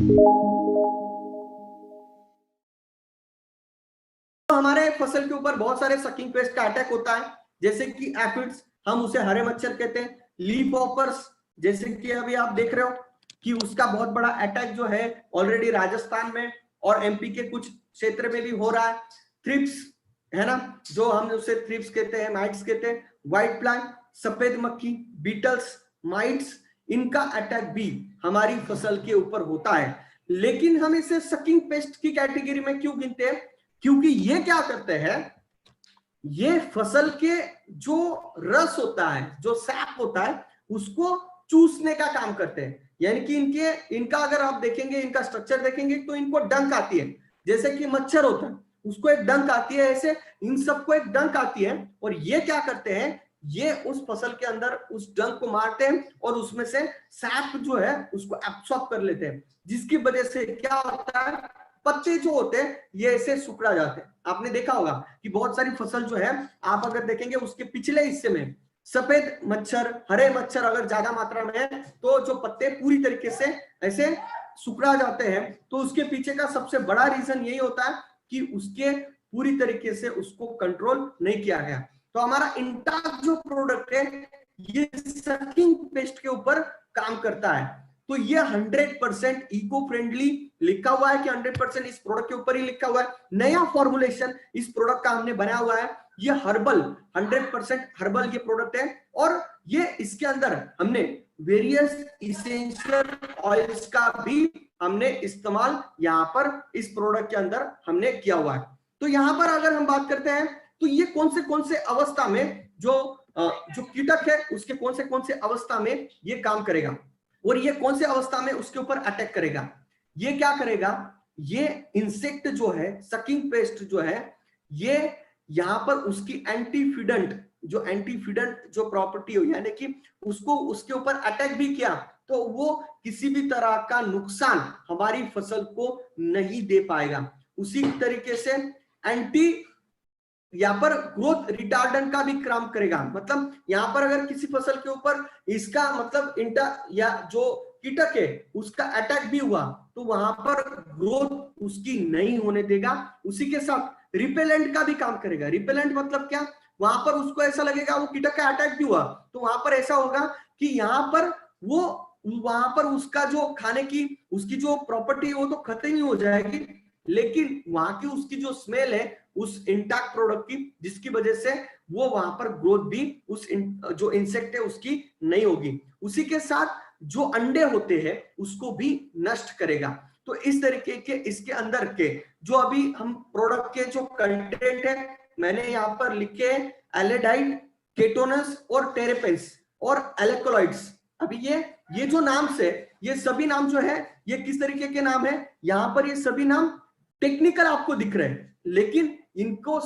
तो हमारे फसल के ऊपर बहुत सारे सकिंग पेस्ट का अटैक होता है, जैसे कि एफिड्स, हम उसे हरे मच्छर कहते हैं। लीफ हॉपर्स, जैसे कि अभी आप देख रहे हो कि उसका बहुत बड़ा अटैक जो है ऑलरेडी राजस्थान में और एमपी के कुछ क्षेत्र में भी हो रहा है। थ्रिप्स है ना, जो हम उसे थ्रिप्स कहते हैं, माइट्स कहते हैं। व्हाइट फ्लाई, सफेद मक्खी, बीटल्स, माइट्स, इनका अटैक भी हमारी फसल के ऊपर होता है। लेकिन हम इसे सकिंग पेस्ट की कैटेगरी में क्यों गिनते हैं? क्योंकि ये क्या करते हैं, ये फसल के जो रस होता है, जो सैप होता है, उसको चूसने का काम करते हैं। यानी कि इनका अगर आप देखेंगे, इनका स्ट्रक्चर देखेंगे तो इनको डंक आती है, जैसे कि मच्छर होता है उसको एक डंक आती है, ऐसे इन सबको एक डंक आती है। और ये क्या करते हैं, ये उस फसल के अंदर उस डंक को मारते हैं और उसमें से सैप जो है उसको एब्सॉर्ब कर लेते हैं, जिसकी वजह से क्या होता है, पत्ते जो होते हैं ये ऐसे सुखड़ा जाते हैं। आपने देखा होगा कि बहुत सारी फसल जो है, आप अगर देखेंगे उसके पिछले हिस्से में सफेद मच्छर, हरे मच्छर अगर ज्यादा मात्रा में है तो जो पत्ते पूरी तरीके से ऐसे सुखड़ा जाते हैं। तो उसके पीछे का सबसे बड़ा रीजन यही होता है कि उसके पूरी तरीके से उसको कंट्रोल नहीं किया गया। तो हमारा इंटाक जो प्रोडक्ट है ये सकिंग पेस्ट के ऊपर काम करता है। तो ये 100% इको फ्रेंडली लिखा हुआ है कि 100% इस प्रोडक्ट के ऊपर ही लिखा हुआ है। नया फॉर्मुलेशन इस प्रोडक्ट का हमने बनाया हुआ है, ये हर्बल, 100% हर्बल ये प्रोडक्ट है। और ये इसके अंदर हमने वेरियस इसेंशियल ऑयल्स का भी हमने इस्तेमाल यहाँ पर इस प्रोडक्ट के अंदर हमने किया हुआ है। तो यहाँ पर अगर हम बात करते हैं तो ये कौन से अवस्था में जो कीटक है उसके कौन से अवस्था में ये काम करेगा और ये कौन से अवस्था में उसके ऊपर अटैक करेगा। ये क्या करेगा, ये इंसेक्ट जो है, सकिंग पेस्ट जो है, ये यहां पर उसकी एंटीफिडेंट जो प्रॉपर्टी हो, यानी कि उसको उसके ऊपर अटैक भी किया तो वो किसी भी तरह का नुकसान हमारी फसल को नहीं दे पाएगा। उसी तरीके से एंटी यहाँ पर ग्रोथ रिटार्डेंट का भी काम करेगा। मतलब यहाँ पर अगर किसी फसल के ऊपर इसका मतलब या जो कीटक है उसका अटैक भी हुआ तो वहां पर ग्रोथ उसकी नहीं होने देगा। उसी के साथ रिपेलेंट का भी काम करेगा। रिपेलेंट मतलब क्या, वहां पर उसको ऐसा लगेगा वो कीटक का अटैक भी हुआ तो वहां पर ऐसा होगा कि यहाँ पर वो वहां पर उसका जो खाने की उसकी जो प्रॉपर्टी है वो तो खत्म ही हो जाएगी, लेकिन वहां की उसकी जो स्मेल है उस इंटैक्ट प्रोडक्ट की, जिसकी वजह से वो वहां पर ग्रोथ भी उस जो इंसेक्ट है उसकी नहीं होगी। उसी के साथ जो अंडे होते हैं उसको भी नष्ट करेगा। तो इस तरीके के इसके अंदर के जो अभी हम प्रोडक्ट के जो कंटेंट है मैंने यहाँ पर लिखे, एल्डेहाइड, केटोनस और टेरेपेन्स और एल्कलॉइड्स। अभी ये जो नाम से, ये सभी नाम जो है ये किस तरीके के नाम है, यहाँ पर ये सभी नाम टेक्निकल आपको दिख रहे हैं, लेकिन इनको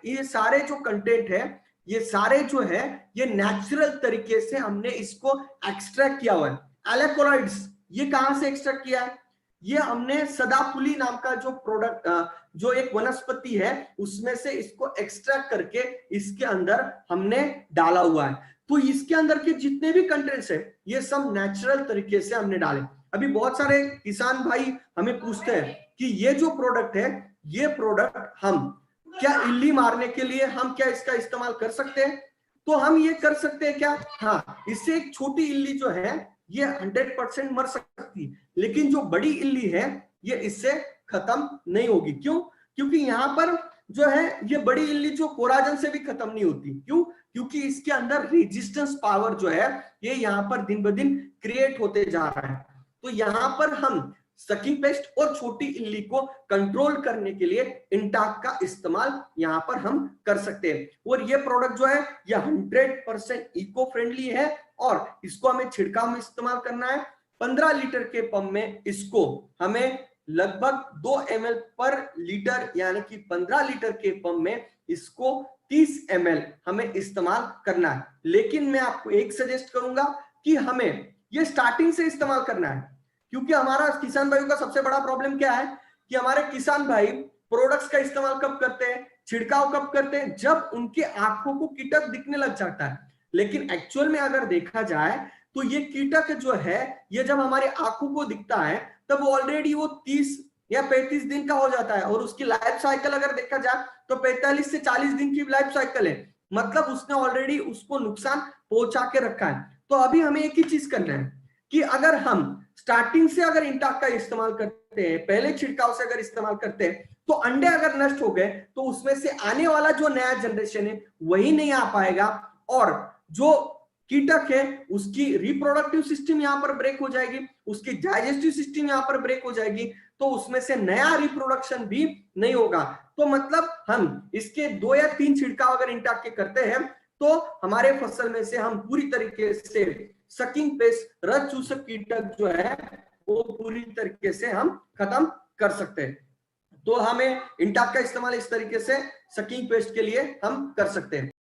ये सारे जो कंटेंट है ये सारे जो है ये नेचुरल तरीके से हमने इसको एक्सट्रैक्ट किया हुआ है। एल्कलॉइड्स ये कहां से एक्सट्रैक्ट किया है, ये हमने सदाफुली नाम का जो प्रोडक्ट जो एक वनस्पति है उसमें से इसको एक्सट्रैक्ट करके इसके अंदर हमने डाला हुआ है। तो इसके अंदर के जितने भी कंटेंट्स है ये सब नेचुरल तरीके से हमने डाले। अभी बहुत सारे किसान भाई हमें पूछते हैं कि ये जो प्रोडक्ट है ये प्रोडक्ट हम क्या इल्ली मारने के लिए हम क्या इसका इस्तेमाल कर सकते हैं, तो हम ये कर सकते हैं क्या, हाँ, इससे एक छोटी इल्ली जो है ये 100% मर सकती है, लेकिन जो बड़ी इल्ली है ये इससे खत्म नहीं होगी। क्यों, क्योंकि यहाँ पर जो है ये बड़ी इल्ली जो कोराजन से भी खत्म नहीं होती। क्यों, क्योंकि इसके अंदर रेजिस्टेंस पावर जो है ये यहाँ पर दिन ब दिन क्रिएट होते जा रहा है। तो यहाँ पर हम सकिंग पेस्ट और छोटी इल्ली को कंट्रोल करने के लिए इंटाक का इस्तेमाल यहाँ पर हम कर सकते हैं। और ये प्रोडक्ट जो है ये 100% इको फ्रेंडली है और इसको हमें छिड़काव में इस्तेमाल करना है। 15 लीटर के पंप में इसको हमें लगभग 2 ml पर लीटर, यानी कि 15 लीटर के पंप में इसको 30 ml हमें इस्तेमाल करना है। लेकिन मैं आपको एक सजेस्ट करूंगा कि हमें ये स्टार्टिंग से इस्तेमाल करना है, क्योंकि हमारा किसान भाइयों का सबसे बड़ा प्रॉब्लम क्या है कि हमारे किसान भाई प्रोडक्ट्स का इस्तेमाल कब करते हैं, छिड़काव कब करते हैं, जब उनके आंखों को कीटक दिखने लग जाता है। लेकिन एक्चुअल में अगर देखा जाए तो ये कीटक जो है ये जब हमारी आंखों को दिखता है तब ऑलरेडी वो 30 या 35 दिन का हो जाता है, और उसकी लाइफ साइकिल अगर देखा जाए तो 45 से 40 दिन की लाइफ साइकिल है, मतलब उसने ऑलरेडी उसको नुकसान पहुंचा के रखा है। तो अभी हमें एक ही चीज करना है कि अगर हम स्टार्टिंग से अगर इंटाक का इस्तेमाल करते हैं, पहले छिड़काव से अगर इस्तेमाल करते हैं, तो अंडे अगर नष्ट हो गए तो उसमें से आने वाला जो नया जनरेशन है वही नहीं आ पाएगा, और जो कीटक है उसकी रिप्रोडक्टिव सिस्टम यहां पर ब्रेक हो जाएगी, उसकी डाइजेस्टिव सिस्टम यहां पर ब्रेक हो जाएगी, तो उसमें से नया रिप्रोडक्शन भी नहीं होगा। तो मतलब हम इसके 2 या 3 छिड़काव अगर इंटाक के करते हैं तो हमारे फसल में से हम पूरी तरीके से सकिंग पेस्ट, रस चूसक कीटक जो है वो पूरी तरीके से हम खत्म कर सकते हैं। तो हमें इंटाक का इस्तेमाल इस तरीके से सकिंग पेस्ट के लिए हम कर सकते हैं।